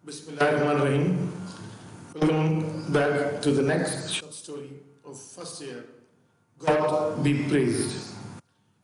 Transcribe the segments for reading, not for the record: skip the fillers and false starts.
Bismillahirrahmanirrahim. Welcome back to the next short story of first year, God be praised.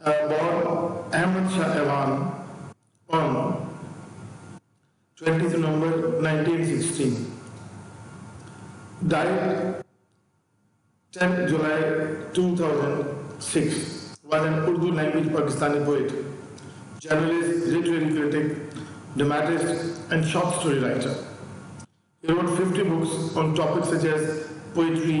born Ahmad Shah Evan on 20th November 1916, died 10th July 2006, was an Urdu language Pakistani poet, journalist, literary critic, dramatist, and short story writer. He wrote 50 books on topics such as poetry,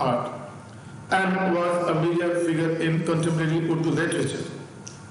art, and was a major figure in contemporary Urdu literature.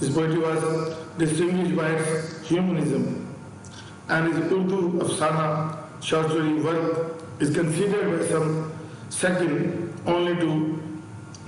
His poetry was distinguished by its humanism, and his Urdu afsana short story work is considered by some second only to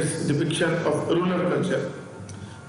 Its depiction of rural culture,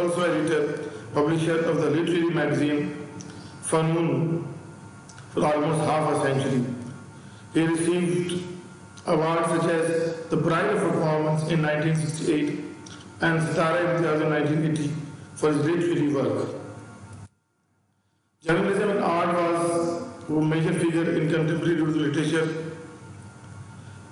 also editor, publisher of the literary magazine Fanun for almost half a century. He received awards such as the Pride of Performance in 1968 and Sitara Imtiaz in 1980 for his literary work. Journalism and art was a major figure in contemporary Urdu literature.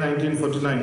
1949।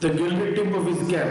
The gilded tip of his cap,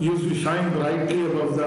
used to shine brightly above the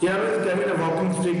He always carried a walking stick,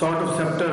Sort of scepter,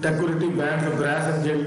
decorative bands of brass and gilt,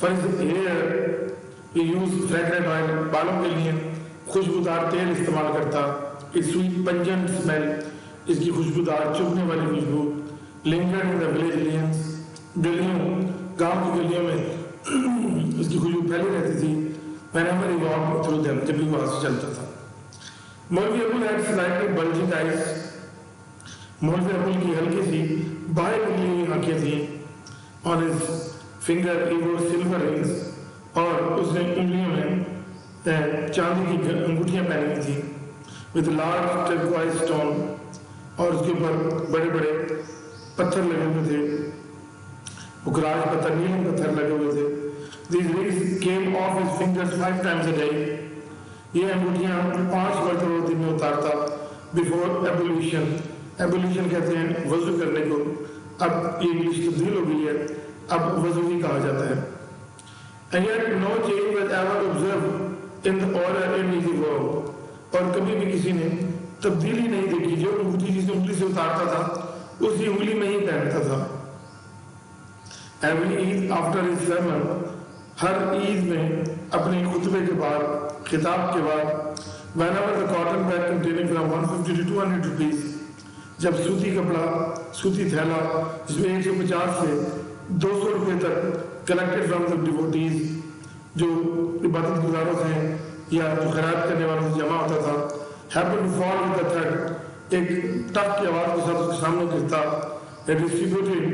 For his hair He used fragrant oil, بالوں کے لیے خوشبودار تیل استعمال کرتا. Its sweet pungent smell, اس کی خوشبودار چبھنے والی خوشبو lingered in the village lanes, گلیوں گاؤں کی گلیوں میں اس کی خوشبو پھیلی رہتی تھی. whenever he walked through them, جب بھی وہاں سے چلتا تھا. مولوی ابو had slightly bulging eyes. مولوی ابو کی ہلکی سی باہر نکلی ہوئی آنکھیں تھیں. on his finger he wore silver rings, اور اس نے انگلیوں میں چاندی کی انگوٹھیاں پہنی ہوئی تھیں. with large turquoise stone, اور اس کے اوپر بڑے بڑے پتھر لگے ہوئے تھے. بکراج پتھر، نیلم پتھر لگے ہوئے تھے. These rings came off his fingers 5 times a day. یہ انگوٹھیاں 5 مرتبہ دن میں اتارتا. before ablution. ablution کہتے ہیں وضو کرنے کو. اب یہ انگلش تبدیل ہو گئی ہے، اب وضو ہی کہا جاتا ہے. And yet no change was ever observed in the order in which he wore. اور کبھی بھی کسی نے تبدیلی نہیں دیکھی. جو انگوٹھی جس انگلی سے اتارتا تھا اسی انگلی میں ہی پہنتا تھا. Every Eid after his sermon, ہر عید میں اپنے خطبے کے بعد، خطاب کے بعد، whenever the cotton bag containing from 150 to 200 rupees, جب سوتی کپڑا، سوتی تھیلا جس میں 150 سے 200 روپے تک collected from the devotees، جو عبادت گزاروں سے یا جو خیرات کرنے والوں سے جمع ہوتا تھا، happened to fall with the thread، ایک ٹک کی آواز کے ساتھ اس کے سامنے گرتا. distributed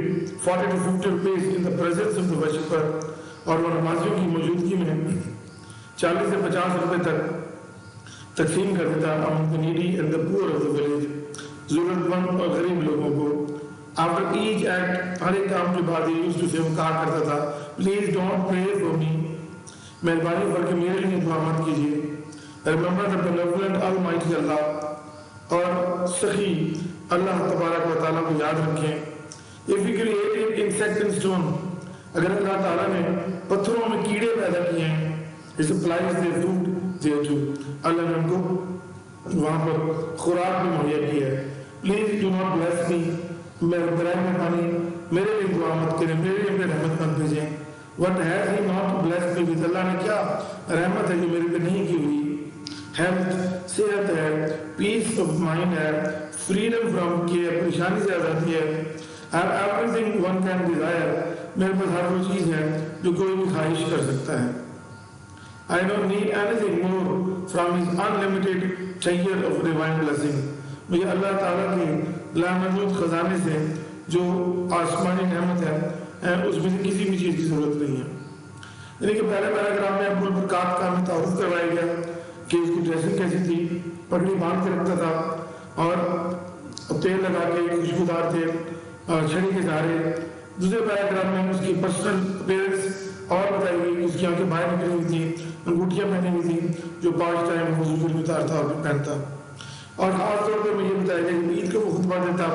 40 to 50 rupees in the presence of the worshipper، اور وہ نمازیوں کی موجودگی میں 40 سے 50 روپے تک تقسیم کر دیتا among the needy and the poor of the village، ضرورت مند اور غریب لوگوں کو. after each act، ہر ایک کام کے بعد یہ used to say، وہ کہا کرتا تھا please don't pray for me، مہربانی کر کے میرے لیے دعا مت کیجیے. remember the benevolent almighty اللہ، اور سخی اللہ تبارک و تعالیٰ کو یاد رکھیں. if we created insect and stone، اگر اللہ تعالیٰ نے پتھروں میں کیڑے پیدا کیے ہیں، it supplies their food there too، اللہ نے ان کو وہاں پر خوراک بھی مہیا کی ہے. please do not bless me، برائے مہربانی میرے لیے دعا مت کریں، میرے لیے رحمت مت بھیجیں. what has he not blessed me with، اللہ نے کیا رحمت ہے جو میرے پہ نہیں کی ہوئی. health، صحت ہے، peace of mind ہے، freedom from care، پریشانی سے آزادی ہے. have everything one can desire، میرے پاس ہر وہ چیز ہے جو کوئی بھی خواہش کر سکتا ہے. I don't need anything more from his unlimited treasure of divine blessing، مجھے اللہ تعالیٰ کی لامحدود خزانے سے جو آسمانی نعمت ہے اس میں سے کسی بھی چیز کی ضرورت نہیں ہے. یعنی کہ پہلے پیراگراف میں ابو البرکات کا ہمیں تعارف کروایا گیا کہ اس کی ڈریسنگ کیسی تھی، پگڑی باندھ کے رکھتا تھا اور تیل لگا کے خوشبودار تیل اور چھڑی کے سہارے. دوسرے پیراگراف میں اس کی پرسنل اپیئرنس اور بتائی گئی کہ اس کی آنکھیں باہر نکلی ہوئی تھیں، انگوٹھیاں پہنی ہوئی تھیں جو 5 ٹائم وضو کے لیے اتارتا اور پہنتا. اور خاص طور پہ مجھے بتایا گیا کہ عید کو وہ خطبہ دیتا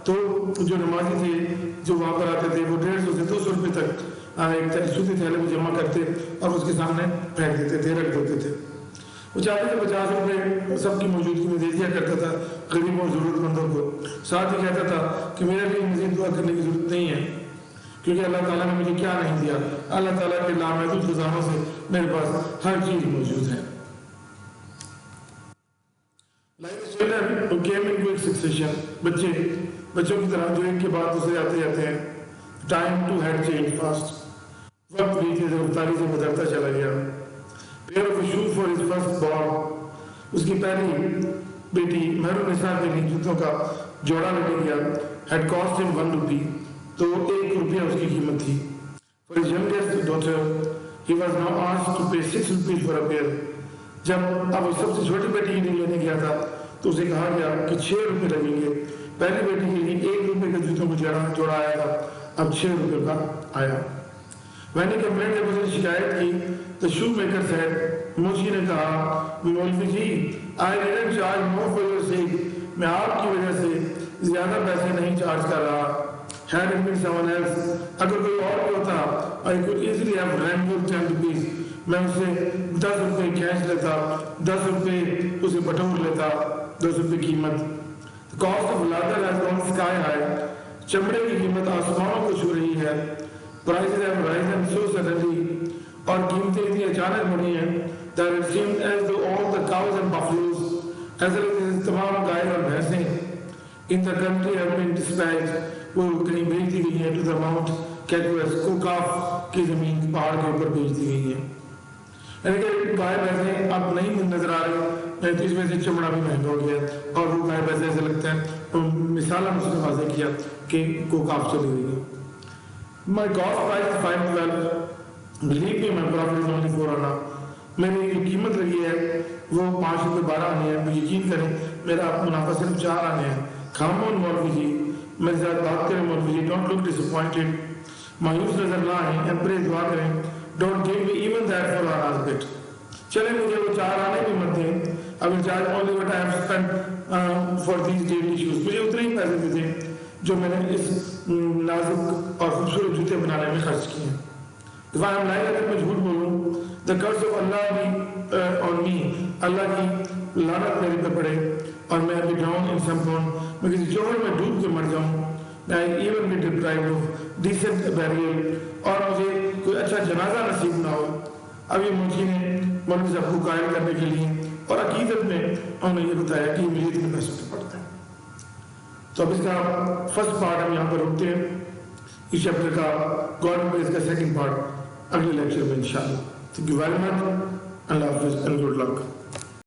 تو جو نمازی تھے جو وہاں پر آتے تھے وہ 150 سے 200 روپے تک ایک سوتی تھیلے کو جمع کرتے اور اس کے سامنے پھینک دیتے تھے، رکھ دیتے تھے. وہ 40 سے 50 روپے سب کی موجودگی میں دے دیا کرتا تھا غریبوں اور ضرورت مندوں کو. ساتھ ہی کہتا تھا کہ میرے لیے مزید دعا کرنے کی ضرورت نہیں ہے کیونکہ اللہ تعالیٰ نے مجھے کیا نہیں دیا، اللہ تعالیٰ کے لامحدود خزانوں سے میرے پاس ہر چیز موجود ہے. بچوں کی طرح جو ایک کے بعد دوسرے آتے جاتے ہیں. Time to head change fast, وقت بھی تیز رفتاری سے بدلتا چلا گیا. pair of shoes for his first born، اس کی پہلی بیٹی مہر النساء کے لیے جوتوں کا جوڑا لے گیا. had cost him 1 rupee، تو 1 روپیہ اس کی قیمت تھی. for his youngest daughter he was now asked to pay 6 rupees for a pair، جب اب سب سے چھوٹی بیٹی کے لیے لینے گیا تھا تو اسے کہا گیا کہ 6 روپے لگیں گے. پہلی بیٹی کے لیے 1 روپے کا جوتوں کو جوڑا آیا تھا، اب 6 روپے کا آیا. میں نے کمپلینٹ جب اسے شکایت کی تو شو میکر said، موچی نے کہا مولوی جی I didn't charge more for your sake، میں آپ کی وجہ سے زیادہ پیسے نہیں چارج کر رہا. had it been someone else، اگر کوئی اور بھی ہوتا I could easily have lent you 10 rupees، میں اسے 10 روپے کیش لیتا، 10 روپے اسے بٹور لیتا، 10 روپے قیمت. cost of leather has gone sky high، چمڑے کی قیمت آسمانوں کو چھو رہی ہے. prices have risen so suddenly، اور قیمتیں اتنی اچانک بڑھی ہیں that it seemed as though all the cows and buffaloes, ایسا لگتا ہے تمام گائے اور بھینسیں in the country have been dispatched, وہ کہیں بھیج دی گئی ہیں to the Mount Kekuas, کوکاف کی زمین پہاڑ کے اوپر بھیج دی گئی ہیں. یعنی کہ گائے بھینسیں اب نہیں نظر آ رہی، تو اس وجہ سے چمڑا بھی مہنگا ہو گیا اور وہ گائے بھینسیں ایسا لگتا ہے مثالاً اس نے واضح کیا کہ کوکاف چلی گئی ہے. My cost price is 512. Believe me, my profit is only 4 anna. میری جو قیمت لگی ہے وہ 5 روپے 12 آنے ہیں. یقین کریں میرا منافع صرف 4 آنے ہیں. خامون مولوی جی میرے ساتھ بات کریں مولوی جی. Don't look disappointed. مایوس نظر نہ آئیں. امپریس دعا کریں. Don't give me even that four annas but. چلیں مجھے وہ 4 آنے بھی مت دیں. اگر charge only what I have spend for these daily issues. مجھے اتنے ہی پیسے دے دیں جو میں نے اس نازک اور خوبصورت جوتے بنانے میں خرچ کیے ہیں. دفاع ہم لائے اگر میں جھوٹ بولوں the curse of Allah be on me, اللہ کی لعنت میرے پہ پڑے اور میں be drowned in some pond, میں کسی جوہر میں ڈوب کے مر جاؤں. I even be deprived of decent burial, اور مجھے کوئی اچھا جنازہ نصیب نہ ہو. اب یہ ملکی نے مولوی صاحب کو قائل کرنے کے لیے اور عقیدت میں انہوں نے یہ بتایا کہ مجھے اتنے پیسے پہ پڑتا ہے. تو اب اس کا فرسٹ پارٹ ہم یہاں پر رکتے ہیں. اس چیپٹر کا گاڈ میں اس کا سیکنڈ پارٹ اگلے لیکچر میں انشاءاللہ. Thank you very much. Allah Hafiz and good luck.